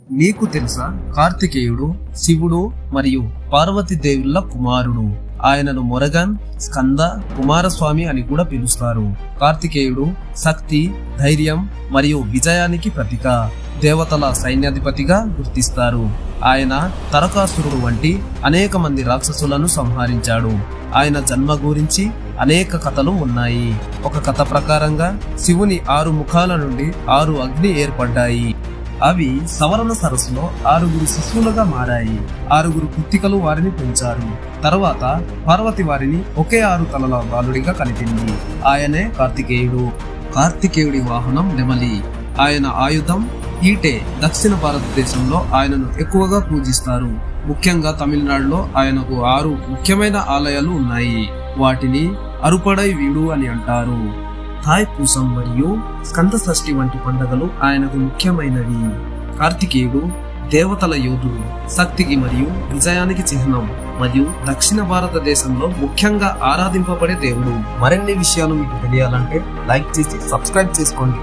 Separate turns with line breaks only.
నీకు తెలుసా, కార్తికేయుడు శివుడు మరియు పార్వతీ దేవుళ్ళ కుమారుడు. ఆయనను మొరగన్, స్కంద, కుమారస్వామి అని కూడా పిలుస్తారు. కార్తికేయుడు శక్తి, ధైర్యం మరియు విజయానికి ప్రతీక. దేవతల సైన్యాధిపతిగా గుర్తిస్తారు. ఆయన తరకాసురుడు వంటి అనేక మంది రాక్షసులను సంహరించాడు. ఆయన జన్మ గురించి అనేక కథలు ఉన్నాయి. ఒక కథ ప్రకారంగా శివుని 6 ముఖాల నుండి 6 అగ్ని ఏర్పడ్డాయి. అవి సవరణ సరస్సులో 6 శిశువులుగా మారాయి. 6 కృత్తికలు వారిని పెంచారు. తర్వాత పార్వతి వారిని ఒకే 6 తలల బాలుడిగా కలిపింది. ఆయనే కార్తికేయుడు. కార్తికేయుడి వాహనం నెమలి. ఆయన ఆయుధం ఈటె. దక్షిణ భారతదేశంలో ఆయనను ఎక్కువగా పూజిస్తారు. ముఖ్యంగా తమిళనాడులో ఆయనకు 6 ముఖ్యమైన ఆలయాలు ఉన్నాయి. వాటిని అరుపడై వీడు అని అంటారు. థాయ్పూసం మరియు స్కంద షష్ఠి వంటి పండుగలు ఆయనకు ముఖ్యమైనవి. కార్తికేయుడు దేవతల యోధుడు, శక్తికి మరియు విజయానికి చిహ్నం మరియు దక్షిణ భారతదేశంలో ముఖ్యంగా ఆరాధింపబడే దేవుడు. మరిన్ని విషయాలు మీకు తెలియాలంటే లైక్ చేసి సబ్స్క్రైబ్ చేసుకోండి.